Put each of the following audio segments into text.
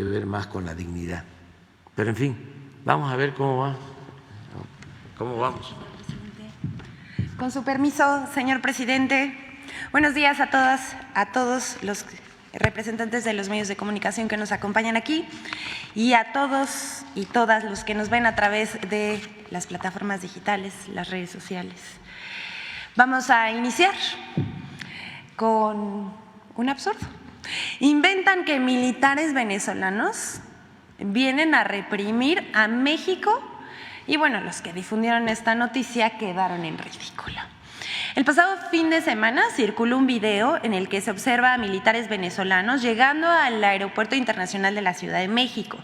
que ver más con la dignidad. Pero en fin, vamos a ver cómo va. ¿Cómo vamos? Con su permiso, señor presidente, buenos días a todas, a todos los representantes de los medios de comunicación que nos acompañan aquí y a todos y todas los que nos ven a través de las plataformas digitales, las redes sociales. Vamos a iniciar con un absurdo. Inventan que militares venezolanos vienen a reprimir a México y bueno, los que difundieron esta noticia quedaron en ridículo. El pasado fin de semana circuló un video en el que se observa a militares venezolanos llegando al Aeropuerto Internacional de la Ciudad de México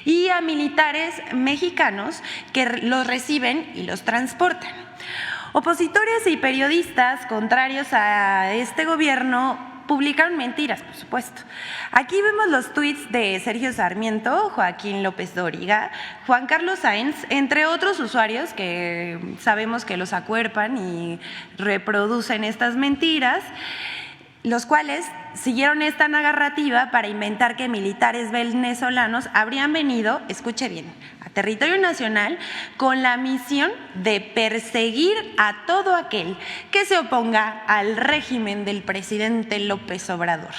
y a militares mexicanos que los reciben y los transportan. Opositores y periodistas contrarios a este gobierno publicaron mentiras, por supuesto. Aquí vemos los tuits de Sergio Sarmiento, Joaquín López Dóriga, Juan Carlos Sáenz, entre otros usuarios que sabemos que los acuerpan y reproducen estas mentiras, los cuales siguieron esta narrativa para inventar que militares venezolanos habrían venido, escuche bien, a territorio nacional con la misión de perseguir a todo aquel que se oponga al régimen del presidente López Obrador.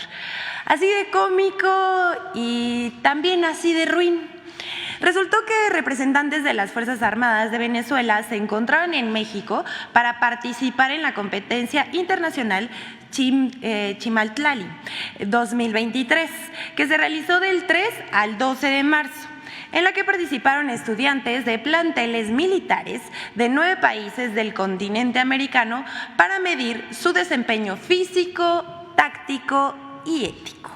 Así de cómico y también así de ruin. Resultó que representantes de las Fuerzas Armadas de Venezuela se encontraban en México para participar en la competencia internacional Chimaltlali 2023, que se realizó del 3 al 12 de marzo, en la que participaron estudiantes de planteles militares de 9 países del continente americano para medir su desempeño físico, táctico y ético.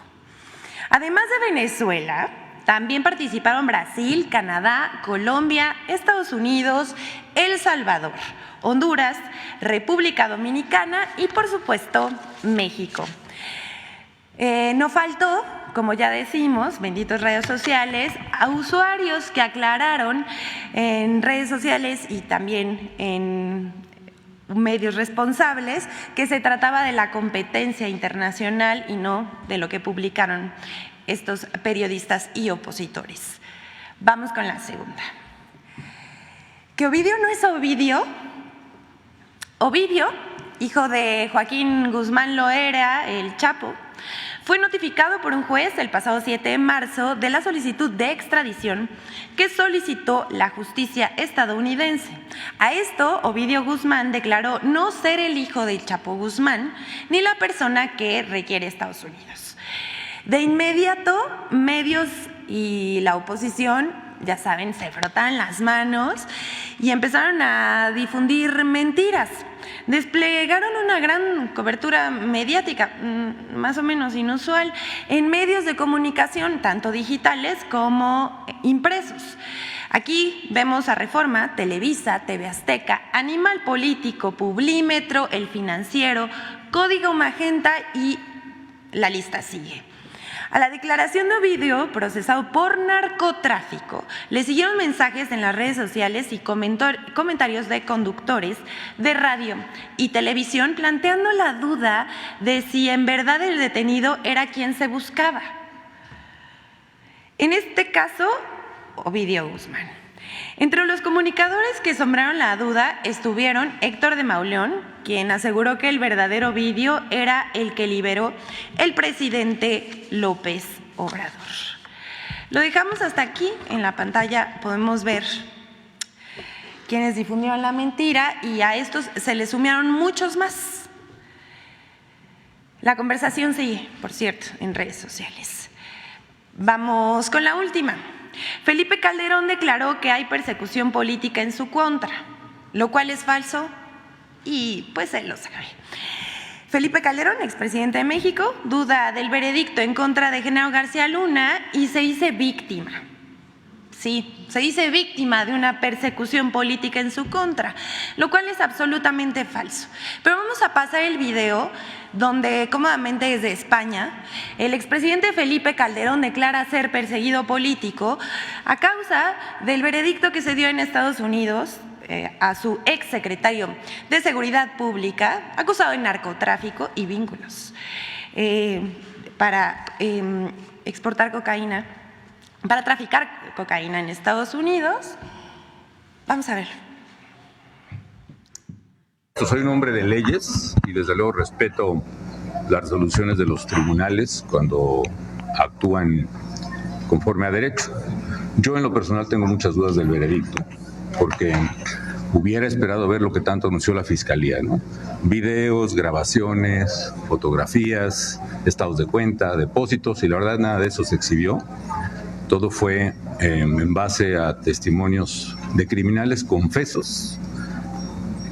Además de Venezuela, también participaron Brasil, Canadá, Colombia, Estados Unidos, El Salvador, Honduras, República Dominicana y, por supuesto, México. No faltó, como ya decimos, benditos redes sociales, a usuarios que aclararon en redes sociales y también en medios responsables que se trataba de la competencia internacional y no de lo que publicaron estos periodistas y opositores. Vamos con la segunda. ¿Que Ovidio no es Ovidio? Ovidio, hijo de Joaquín Guzmán Loera, el Chapo, fue notificado por un juez el pasado 7 de marzo de la solicitud de extradición que solicitó la justicia estadounidense. A esto, Ovidio Guzmán declaró no ser el hijo del Chapo Guzmán ni la persona que requiere Estados Unidos. De inmediato, medios y la oposición, ya saben, se frotaron las manos y empezaron a difundir mentiras. Desplegaron una gran cobertura mediática, más o menos inusual, en medios de comunicación, tanto digitales como impresos. Aquí vemos a Reforma, Televisa, TV Azteca, Animal Político, Publímetro, El Financiero, Código Magenta y la lista sigue. A la declaración de Ovidio, procesado por narcotráfico, le siguieron mensajes en las redes sociales y comentarios de conductores de radio y televisión planteando la duda de si en verdad el detenido era quien se buscaba. En este caso, Ovidio Guzmán. Entre los comunicadores que sembraron la duda estuvieron Héctor de Mauleón, quien aseguró que el verdadero Ovidio era el que liberó el presidente López Obrador. Lo dejamos hasta aquí, en la pantalla podemos ver quienes difundieron la mentira y a estos se les sumaron muchos más. La conversación sigue, por cierto, en redes sociales. Vamos con la última. Felipe Calderón declaró que hay persecución política en su contra, lo cual es falso y pues él lo sabe. Felipe Calderón, expresidente de México, duda del veredicto en contra de Genaro García Luna y se dice víctima. Sí, se dice víctima de una persecución política en su contra, lo cual es absolutamente falso. Pero vamos a pasar el video donde cómodamente desde España el expresidente Felipe Calderón declara ser perseguido político a causa del veredicto que se dio en Estados Unidos a su exsecretario de Seguridad Pública acusado de narcotráfico y vínculos para exportar cocaína para traficar cocaína en Estados Unidos. Vamos a ver. Soy un hombre de leyes y desde luego respeto las resoluciones de los tribunales cuando actúan conforme a derecho. Yo en lo personal tengo muchas dudas del veredicto, porque hubiera esperado ver lo que tanto anunció la Fiscalía, ¿no? Videos, grabaciones, fotografías, estados de cuenta, depósitos, y la verdad nada de eso se exhibió. Todo fue en base a testimonios de criminales confesos,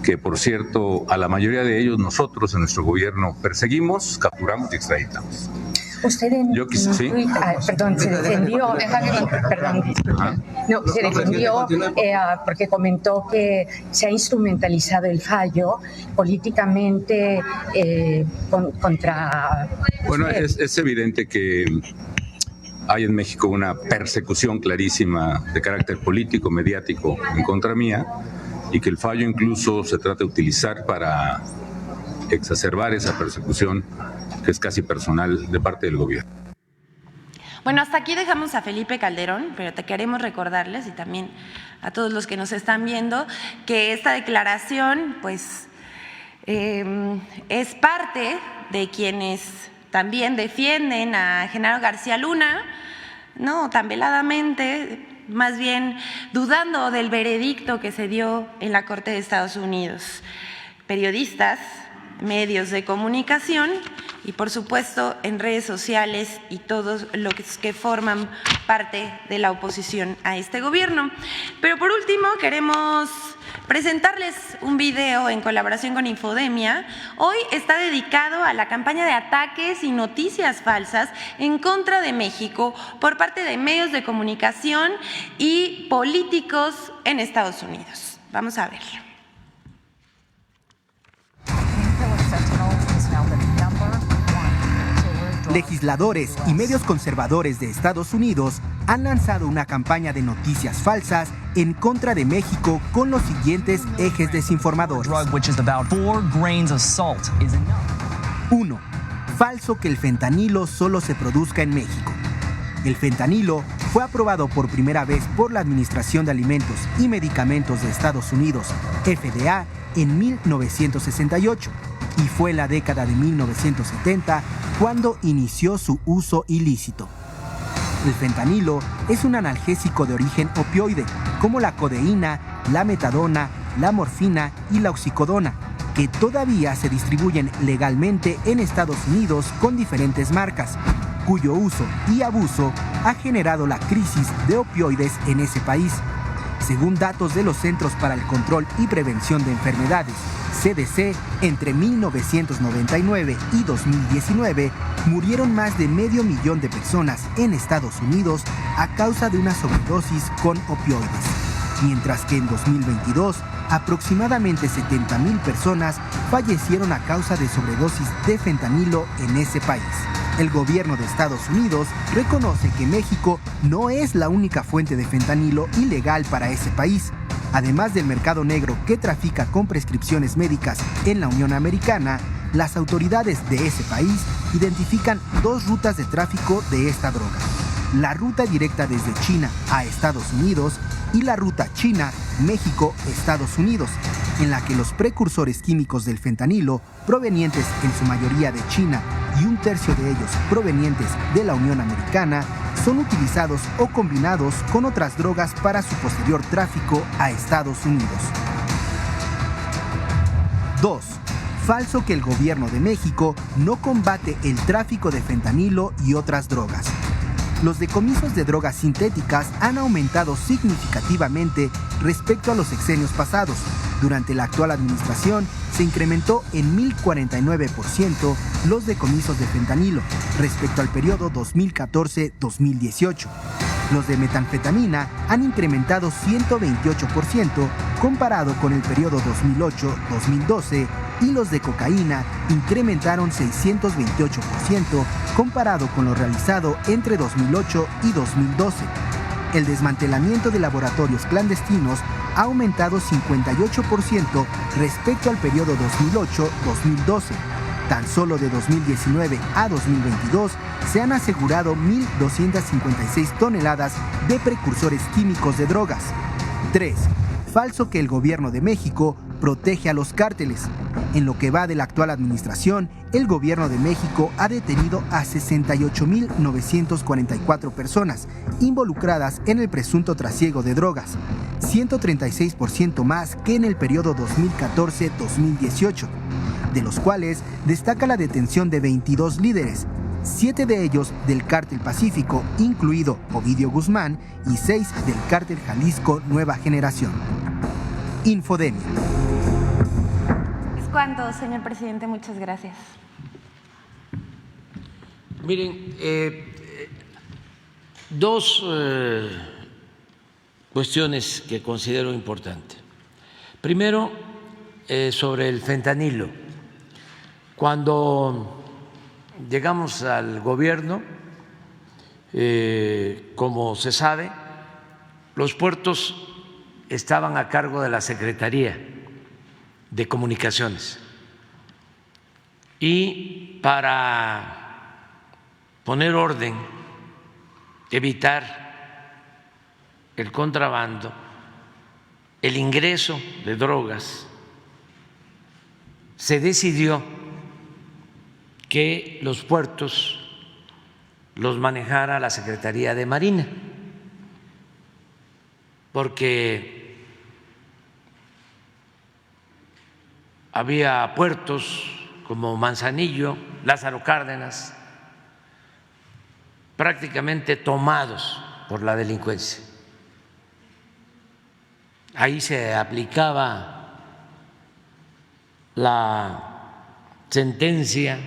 que por cierto, a la mayoría de ellos nosotros en nuestro gobierno perseguimos, capturamos y extraditamos. Usted se defendió, porque comentó que se ha instrumentalizado el fallo políticamente contra... Bueno, es evidente que hay en México una persecución clarísima de carácter político, mediático en contra mía, y que el fallo incluso se trata de utilizar para exacerbar esa persecución que es casi personal de parte del gobierno. Bueno, hasta aquí dejamos a Felipe Calderón, pero te queremos recordarles y también a todos los que nos están viendo que esta declaración pues es parte de quienes también defienden a Genaro García Luna, no tan veladamente, más bien dudando del veredicto que se dio en la Corte de Estados Unidos. Periodistas, medios de comunicación y por supuesto en redes sociales y todos los que forman parte de la oposición a este gobierno. Pero por último queremos presentarles un video en colaboración con Infodemia. Hoy está dedicado a la campaña de ataques y noticias falsas en contra de México por parte de medios de comunicación y políticos en Estados Unidos. Vamos a verlo. Legisladores y medios conservadores de Estados Unidos han lanzado una campaña de noticias falsas en contra de México con los siguientes ejes desinformadores. 1. Falso que el fentanilo solo se produzca en México. El fentanilo fue aprobado por primera vez por la Administración de Alimentos y Medicamentos de Estados Unidos, FDA, en 1968. Y fue en la década de 1970 cuando inició su uso ilícito. El fentanilo es un analgésico de origen opioide, como la codeína, la metadona, la morfina y la oxicodona, que todavía se distribuyen legalmente en Estados Unidos con diferentes marcas, cuyo uso y abuso ha generado la crisis de opioides en ese país. Según datos de los Centros para el Control y Prevención de Enfermedades, CDC, entre 1999 y 2019 murieron más de 500,000 de personas en Estados Unidos a causa de una sobredosis con opioides, mientras que en 2022 aproximadamente 70,000 personas fallecieron a causa de sobredosis de fentanilo en ese país. El gobierno de Estados Unidos reconoce que México no es la única fuente de fentanilo ilegal para ese país. Además del mercado negro que trafica con prescripciones médicas en la Unión Americana, las autoridades de ese país identifican 2 rutas de tráfico de esta droga: la ruta directa desde China a Estados Unidos y la ruta China-México-Estados Unidos, en la que los precursores químicos del fentanilo, provenientes en su mayoría de China y 1/3 de ellos provenientes de la Unión Americana, son utilizados o combinados con otras drogas para su posterior tráfico a Estados Unidos. 2. Falso que el gobierno de México no combate el tráfico de fentanilo y otras drogas. Los decomisos de drogas sintéticas han aumentado significativamente respecto a los sexenios pasados. Durante la actual administración se incrementó en 1049% los decomisos de fentanilo respecto al periodo 2014-2018. Los de metanfetamina han incrementado 128% comparado con el periodo 2008-2012 y los de cocaína incrementaron 628% comparado con lo realizado entre 2008 y 2012. El desmantelamiento de laboratorios clandestinos ha aumentado 58% respecto al periodo 2008-2012. Tan solo de 2019 a 2022 se han asegurado 1.256 toneladas de precursores químicos de drogas. 3. Falso que el gobierno de México protege a los cárteles. En lo que va de la actual administración, el gobierno de México ha detenido a 68.944 personas involucradas en el presunto trasiego de drogas, 136% más que en el periodo 2014-2018, de los cuales destaca la detención de 22 líderes, 7 de ellos del Cártel Pacífico, incluido Ovidio Guzmán, y 6 del Cártel Jalisco Nueva Generación. Infodemia. Es cuando, señor presidente, muchas gracias. Miren, dos cuestiones que considero importantes. Primero, sobre el fentanilo. Cuando llegamos al gobierno, como se sabe, los puertos estaban a cargo de la Secretaría de Comunicaciones. Y para poner orden, evitar el contrabando, el ingreso de drogas, se decidió que los puertos los manejara la Secretaría de Marina, porque había puertos como Manzanillo, Lázaro Cárdenas, prácticamente tomados por la delincuencia. Ahí se aplicaba la sentencia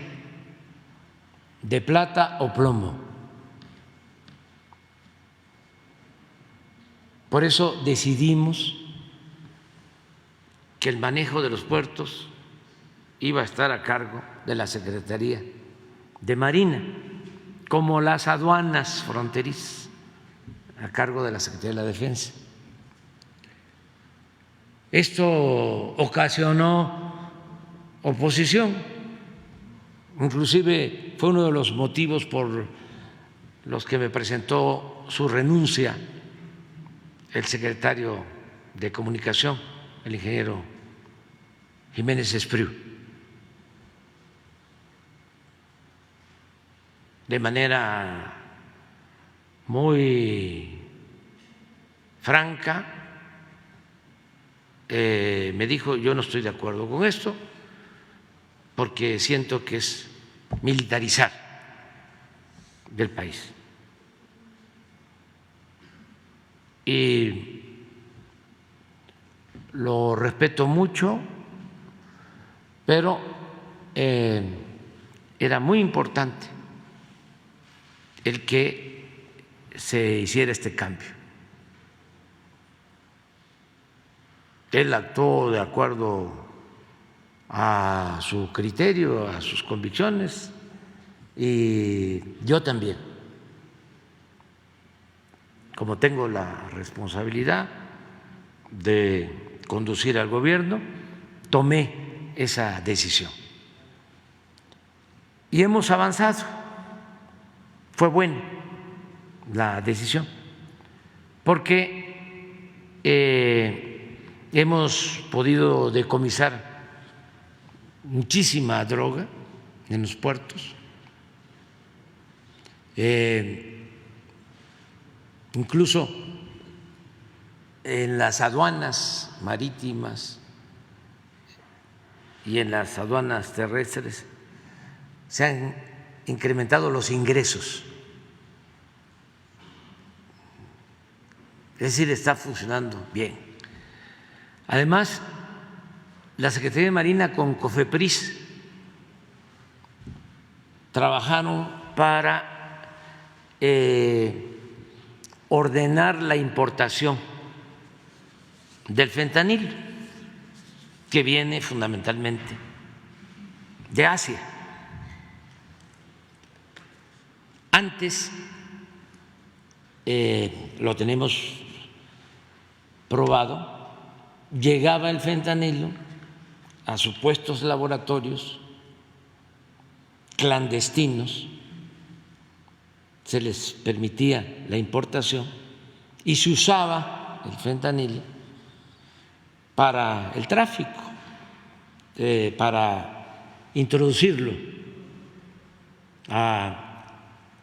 de plata o plomo. Por eso decidimos que el manejo de los puertos iba a estar a cargo de la Secretaría de Marina, como las aduanas fronterizas a cargo de la Secretaría de la Defensa. Esto ocasionó oposición, inclusive fue uno de los motivos por los que me presentó su renuncia el secretario de Comunicación, el ingeniero Jiménez Espriu. De manera muy franca, me dijo: yo no estoy de acuerdo con esto porque siento que es militarizar del país. Y lo respeto mucho, pero era muy importante el que se hiciera este cambio. Él actuó de acuerdo a su criterio, a sus convicciones, y yo también, como tengo la responsabilidad de conducir al gobierno, tomé esa decisión. Y hemos avanzado. Fue buena la decisión, porque hemos podido decomisar muchísima droga en los puertos, incluso en las aduanas marítimas y en las aduanas terrestres se han incrementado los ingresos. Es decir, está funcionando bien. Además, la Secretaría de Marina con COFEPRIS trabajaron para ordenar la importación del fentanilo, que viene fundamentalmente de Asia. Antes lo tenemos probado, llegaba el fentanilo a supuestos laboratorios clandestinos, se les permitía la importación y se usaba el fentanilo para el tráfico, para introducirlo a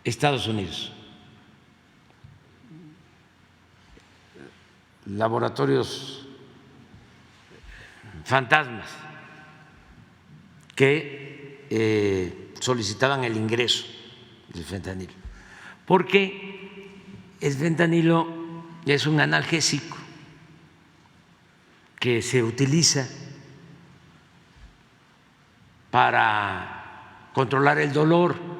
Estados Unidos. Laboratorios fantasmas que solicitaban el ingreso del fentanilo, porque el fentanilo es un analgésico que se utiliza para controlar el dolor.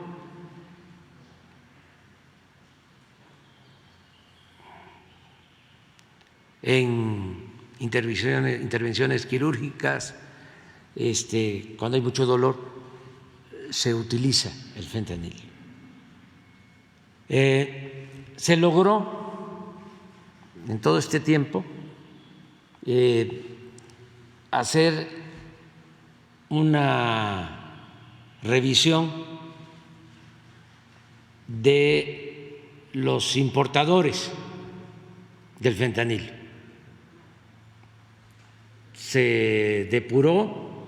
En intervenciones quirúrgicas, cuando hay mucho dolor, se utiliza el fentanilo. Se logró en todo este tiempo hacer una revisión de los importadores del fentanilo. Se depuró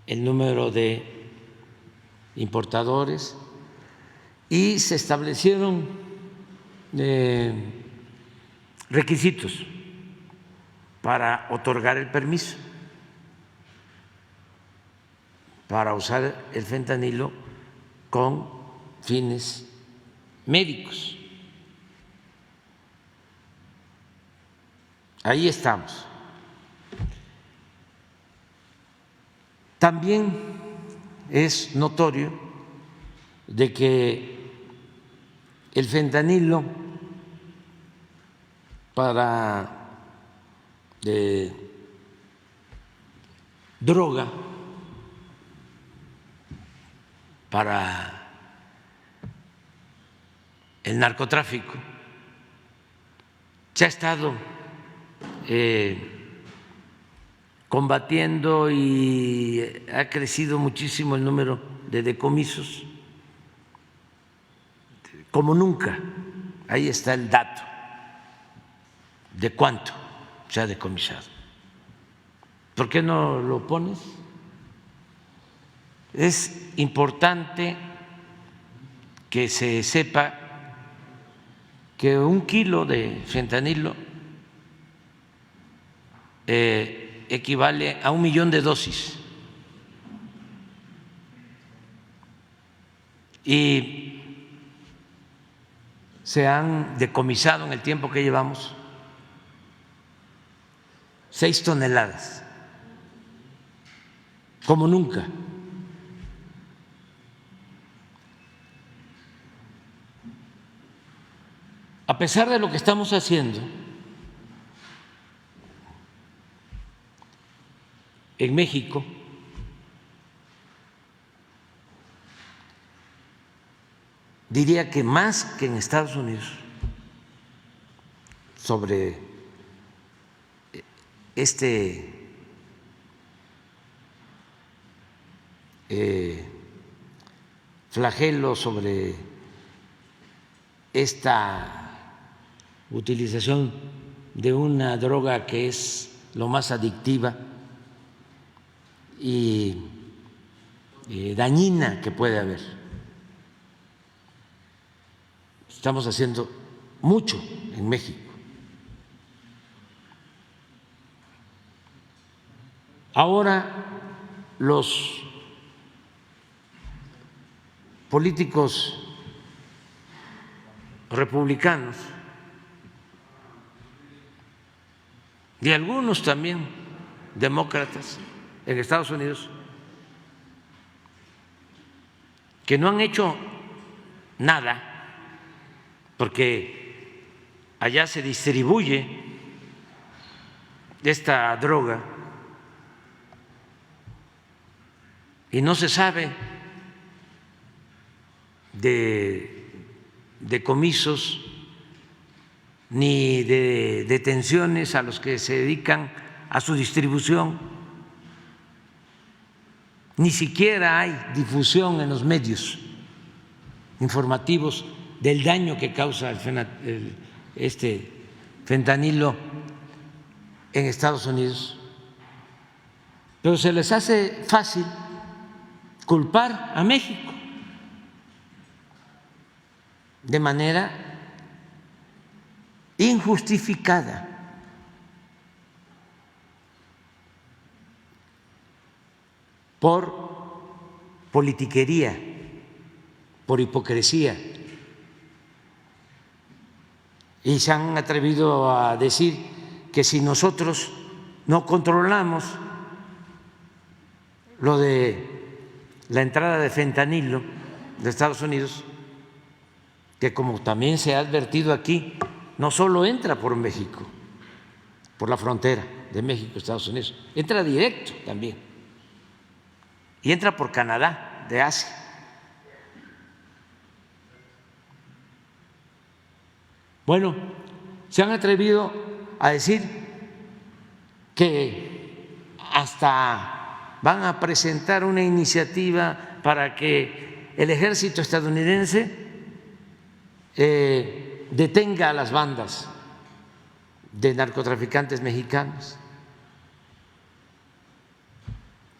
el número de importadores y se establecieron requisitos para otorgar el permiso para usar el fentanilo con fines médicos. Ahí estamos. También es notorio de que el fentanilo para droga, para el narcotráfico, se ha estado combatiendo y ha crecido muchísimo el número de decomisos, como nunca. Ahí está el dato de cuánto se ha decomisado. ¿Por qué no lo pones? Es importante que se sepa que 1 kilo de fentanilo equivale a 1 millón de dosis. Y se han decomisado en el tiempo que llevamos 6 toneladas, como nunca. A pesar de lo que estamos haciendo, en México diría que más que en Estados Unidos sobre este flagelo, sobre esta utilización de una droga que es lo más adictiva y dañina que puede haber. Estamos haciendo mucho en México. Ahora los políticos republicanos y algunos también demócratas en Estados Unidos que no han hecho nada, porque allá se distribuye esta droga y no se sabe de decomisos ni de detenciones a los que se dedican a su distribución. Ni siquiera hay difusión en los medios informativos del daño que causa este fentanilo en Estados Unidos. Pero se les hace fácil culpar a México de manera injustificada. Por politiquería, por hipocresía. Y se han atrevido a decir que si nosotros no controlamos lo de la entrada de fentanilo de Estados Unidos, que como también se ha advertido aquí, no solo entra por México, por la frontera de México, Estados Unidos, entra directo también. Y entra por Canadá, de Asia. Bueno, se han atrevido a decir que hasta van a presentar una iniciativa para que el ejército estadounidense detenga a las bandas de narcotraficantes mexicanos,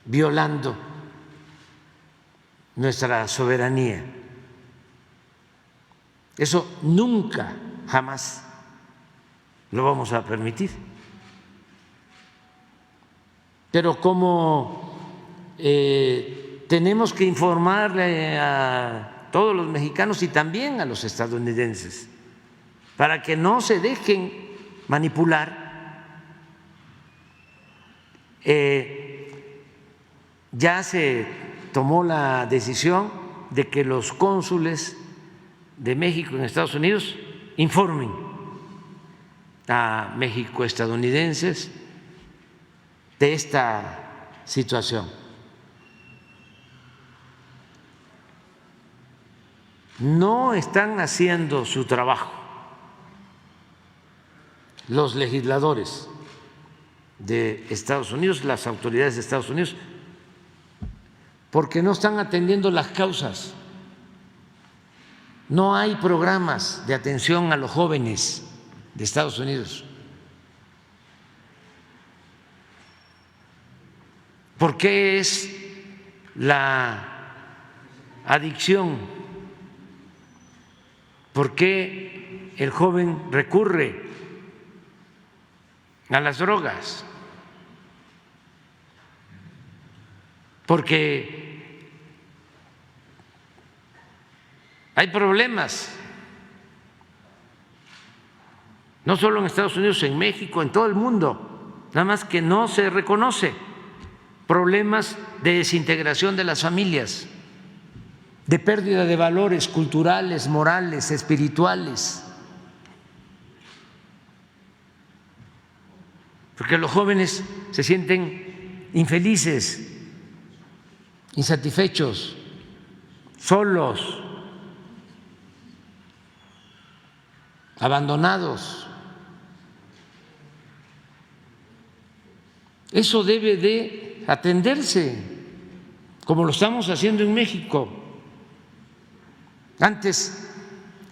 violando nuestra soberanía. Eso nunca, jamás lo vamos a permitir. Pero como tenemos que informarle a todos los mexicanos y también a los estadounidenses para que no se dejen manipular, ya se tomó la decisión de que los cónsules de México en Estados Unidos informen a mexicoestadounidenses de esta situación. No están haciendo su trabajo los legisladores de Estados Unidos, las autoridades de Estados Unidos, porque no están atendiendo las causas. No hay programas de atención a los jóvenes de Estados Unidos. ¿Por qué es la adicción? ¿Por qué el joven recurre a las drogas? Porque hay problemas, no solo en Estados Unidos, en México, en todo el mundo, nada más que no se reconoce. Problemas de desintegración de las familias, de pérdida de valores culturales, morales, espirituales. Porque los jóvenes se sienten infelices, insatisfechos, solos, abandonados. Eso debe de atenderse, como lo estamos haciendo en México. Antes,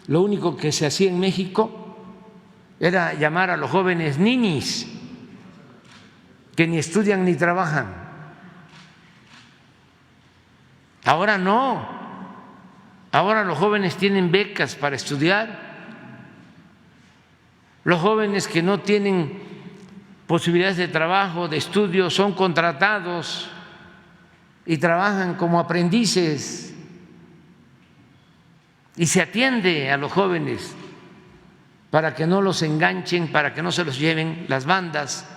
lo único que se hacía en México era llamar a los jóvenes ninis, que ni estudian ni trabajan. Ahora no, ahora los jóvenes tienen becas para estudiar. Los jóvenes que no tienen posibilidades de trabajo, de estudio, son contratados y trabajan como aprendices. Y se atiende a los jóvenes para que no los enganchen, para que no se los lleven las bandas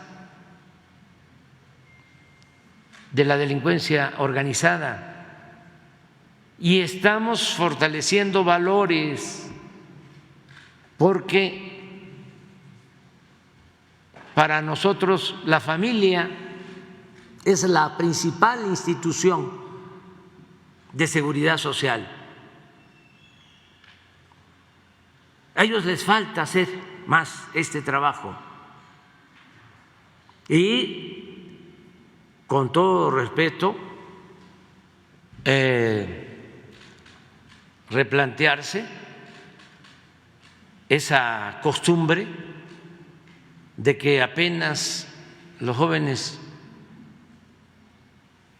de la delincuencia organizada. Y estamos fortaleciendo valores, porque para nosotros la familia es la principal institución de seguridad social. A ellos les falta hacer más este trabajo. Y con todo respeto, replantearse esa costumbre de que apenas los jóvenes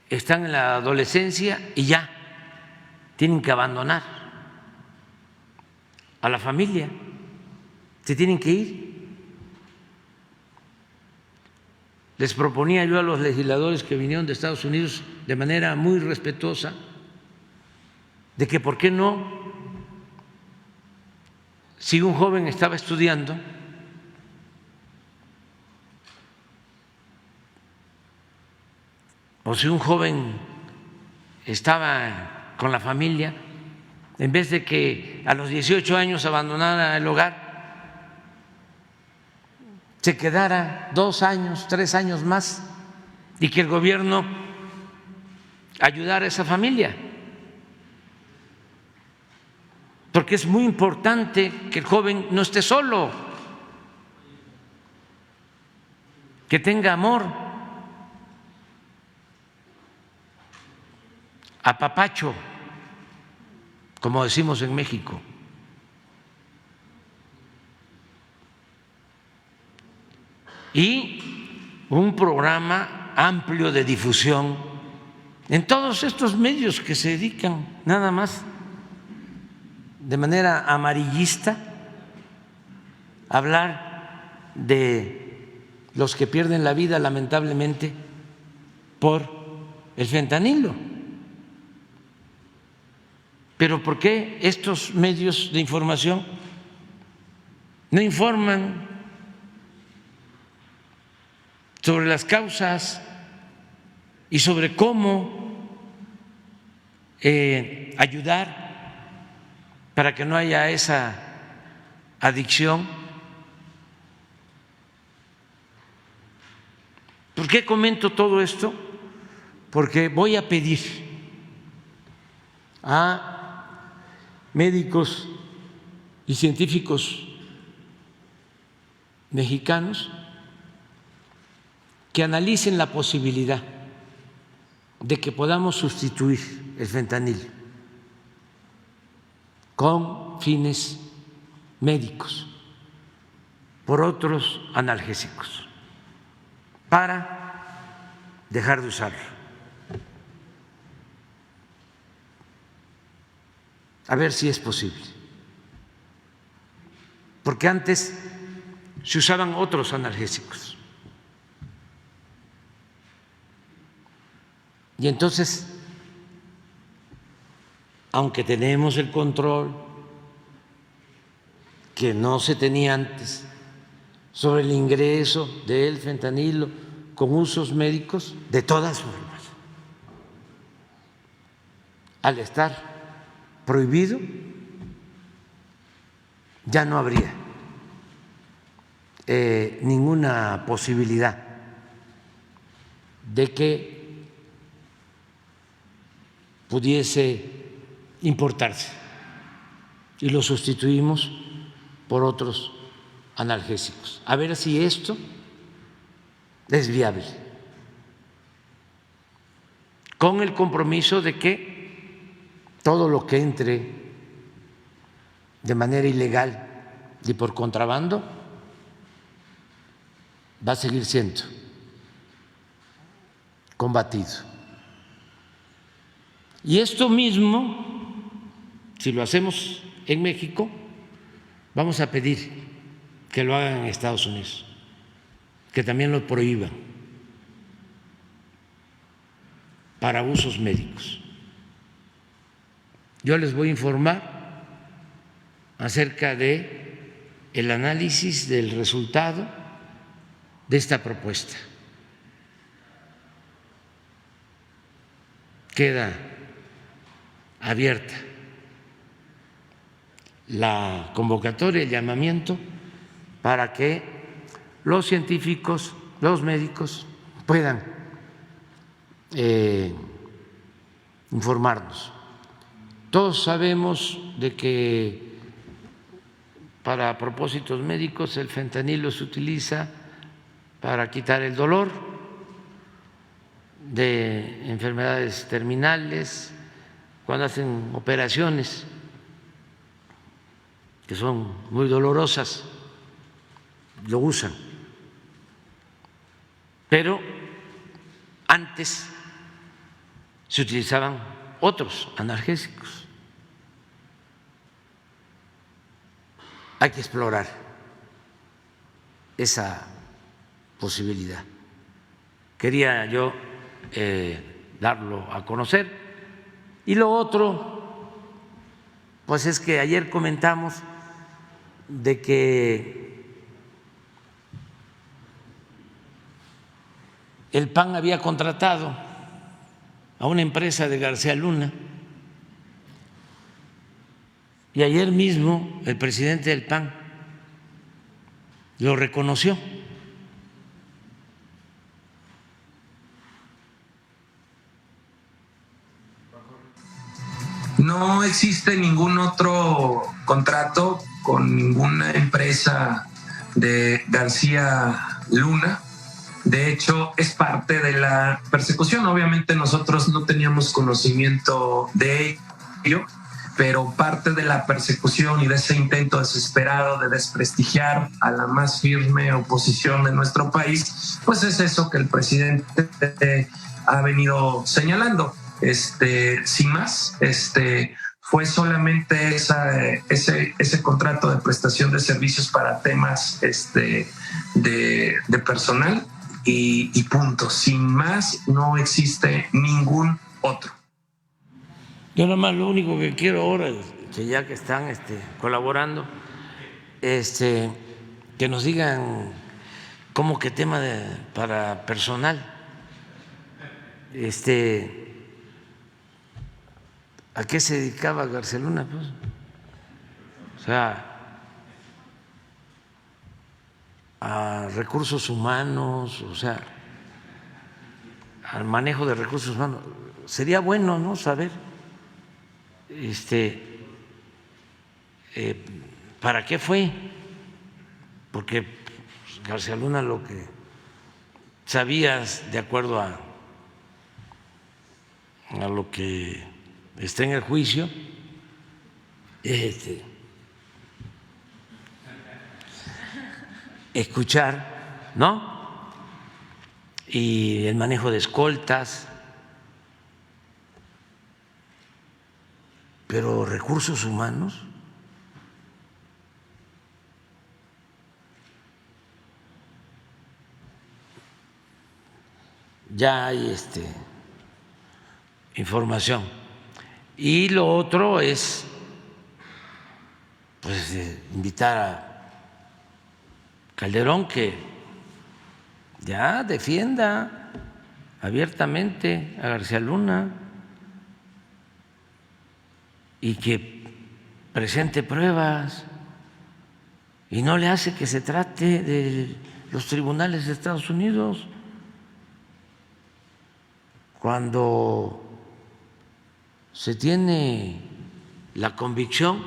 están en la adolescencia y ya tienen que abandonar a la familia, se tienen que ir. Les proponía yo a los legisladores que vinieron de Estados Unidos de manera muy respetuosa de que por qué no, si un joven estaba estudiando, o si un joven estaba con la familia, en vez de que a los 18 años abandonara el hogar, se quedara 2 años, 3 años más y que el gobierno ayudara a esa familia. Porque es muy importante que el joven no esté solo, que tenga amor, apapacho, como decimos en México. Y un programa amplio de difusión en todos estos medios que se dedican nada más de manera amarillista a hablar de los que pierden la vida lamentablemente por el fentanilo. Pero ¿por qué estos medios de información no informan sobre las causas y sobre cómo ayudar para que no haya esa adicción? ¿Por qué comento todo esto? Porque voy a pedir a médicos y científicos mexicanos que analicen la posibilidad de que podamos sustituir el fentanilo con fines médicos por otros analgésicos para dejar de usarlo. A ver si es posible. Porque antes se usaban otros analgésicos. Y entonces, aunque tenemos el control que no se tenía antes sobre el ingreso del fentanilo con usos médicos, de todas formas, al estar prohibido, ya no habría ninguna posibilidad de que pudiese importarse y lo sustituimos por otros analgésicos. A ver si esto es viable, con el compromiso de que todo lo que entre de manera ilegal y por contrabando va a seguir siendo combatido. Y esto mismo, si lo hacemos en México, vamos a pedir que lo hagan en Estados Unidos, que también lo prohíban para usos médicos. Yo les voy a informar acerca de el análisis del resultado de esta propuesta. Queda abierta la convocatoria, el llamamiento para que los científicos, los médicos puedan informarnos. Todos sabemos de que para propósitos médicos el fentanilo se utiliza para quitar el dolor de enfermedades terminales, cuando hacen operaciones que son muy dolorosas, lo usan. Pero antes se utilizaban otros analgésicos. Hay que explorar esa posibilidad. Quería yo darlo a conocer. Y lo otro, pues es que ayer comentamos de que el PAN había contratado a una empresa de García Luna y ayer mismo el presidente del PAN lo reconoció. No existe ningún otro contrato con ninguna empresa de García Luna. De hecho, es parte de la persecución. Obviamente nosotros no teníamos conocimiento de ello, pero parte de la persecución y de ese intento desesperado de desprestigiar a la más firme oposición de nuestro país, pues es eso que el presidente ha venido señalando. Sin más, fue solamente ese contrato de prestación de servicios para temas de personal y punto. Sin más, no existe ningún otro. Yo nada más lo único que quiero ahora, que ya que están colaborando, que nos digan cómo que tema para personal, ¿a qué se dedicaba García Luna? Pues, o sea, a recursos humanos, o sea, al manejo de recursos humanos. Sería bueno, ¿no?, saber para qué fue, porque García Luna lo que sabías, de acuerdo a lo que está en el juicio, escuchar, ¿no? Y el manejo de escoltas, pero recursos humanos, ya hay información. Y lo otro es, pues, invitar a Calderón que ya defienda abiertamente a García Luna y que presente pruebas, y no le hace que se trate de los tribunales de Estados Unidos. Cuando se tiene la convicción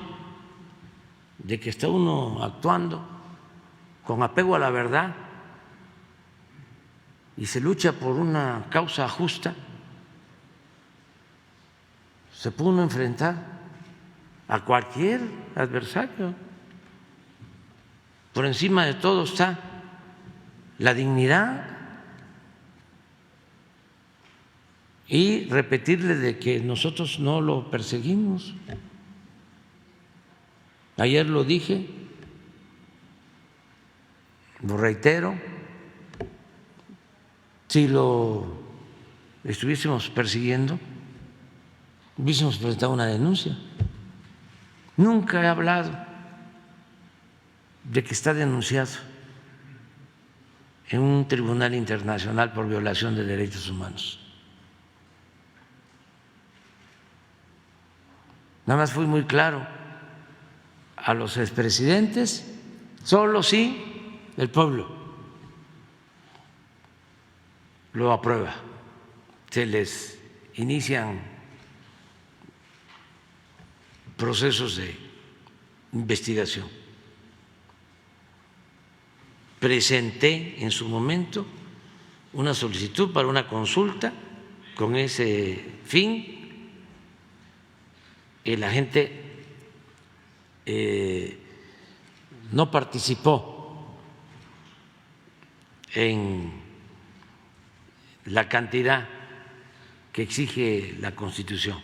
de que está uno actuando con apego a la verdad y se lucha por una causa justa, se puede uno enfrentar a cualquier adversario. Por encima de todo está la dignidad, y repetirle de que nosotros no lo perseguimos. Ayer lo dije, lo reitero, si lo estuviésemos persiguiendo, hubiésemos presentado una denuncia. Nunca he hablado de que está denunciado en un tribunal internacional por violación de derechos humanos. Nada más fui muy claro: a los expresidentes solo si el pueblo lo aprueba, se les inician procesos de investigación. Presenté en su momento una solicitud para una consulta con ese fin la gente no participó en la cantidad que exige la Constitución,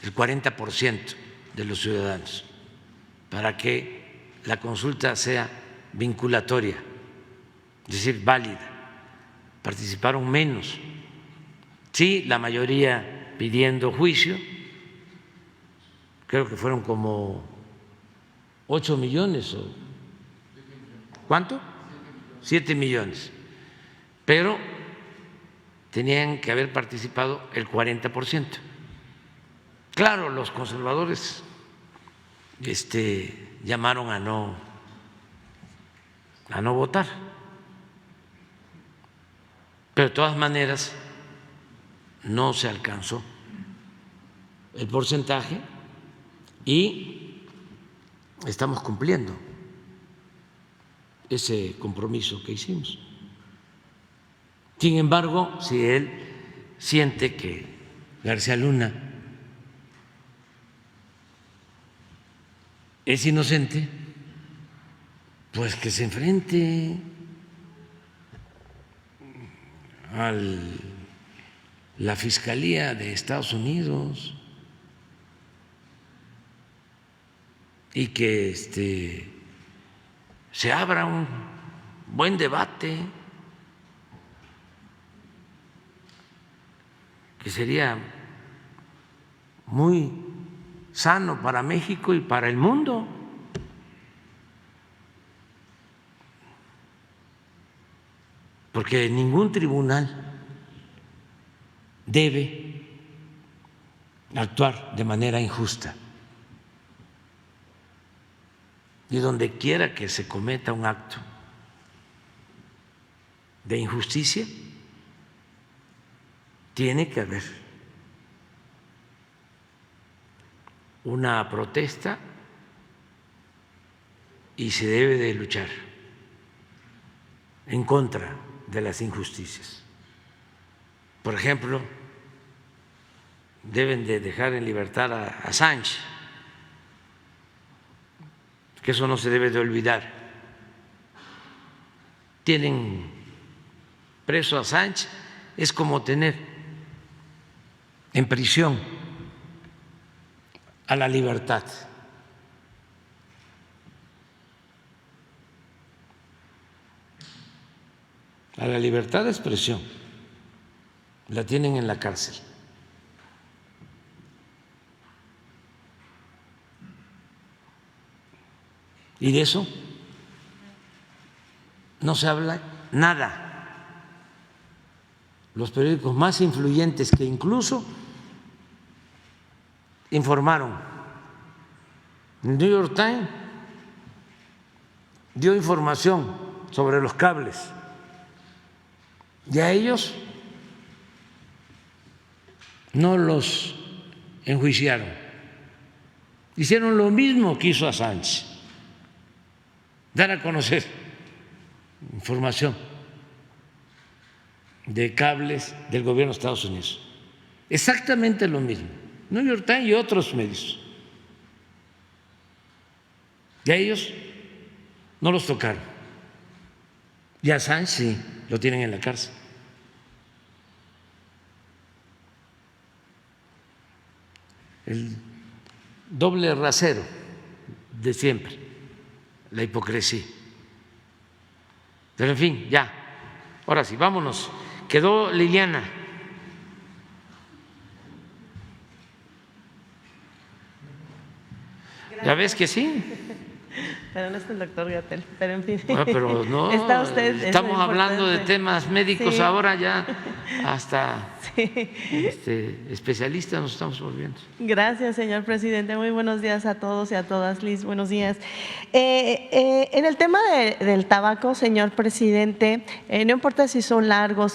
el 40% de los ciudadanos, para que la consulta sea vinculatoria, es decir, válida. Participaron menos. Sí, la mayoría pidiendo juicio, creo que fueron como 8 millones o ¿cuánto? 7 millones. Pero tenían que haber participado el 40%. Claro, los conservadores llamaron a no votar, pero de todas maneras no se alcanzó el porcentaje y estamos cumpliendo ese compromiso que hicimos. Sin embargo, si él siente que García Luna es inocente, pues que se enfrente a la Fiscalía de Estados Unidos y que se abra un buen debate, que sería muy sano para México y para el mundo. Porque ningún tribunal debe actuar de manera injusta. Y donde quiera que se cometa un acto de injusticia, tiene que haber una protesta y se debe de luchar en contra de las injusticias. Por ejemplo, deben de dejar en libertad a Assange, que eso no se debe de olvidar. Tienen preso a Assange, es como tener en prisión a la libertad. A la libertad de expresión la tienen en la cárcel. Y de eso no se habla nada. Los periódicos más influyentes que incluso informaron, el New York Times dio información sobre los cables y a ellos no los enjuiciaron. Hicieron lo mismo que hizo Assange, dar a conocer información de cables del gobierno de Estados Unidos. Exactamente lo mismo, New York Times y otros medios. Y a ellos no los tocaron. Y a Assange sí lo tienen en la cárcel. El doble rasero de siempre, la hipocresía. Pero en fin, ya, ahora sí, vámonos. Quedó Liliana. ¿Ya ves que sí? Pero no es el doctor Gatell, pero en fin. Bueno, pero no, Está usted, estamos hablando de temas médicos, sí. Ahora ya hasta especialistas nos estamos volviendo. Gracias, señor presidente. Muy buenos días a todos y a todas. Liz, buenos días. En el tema del tabaco, señor presidente, no importa si son largos,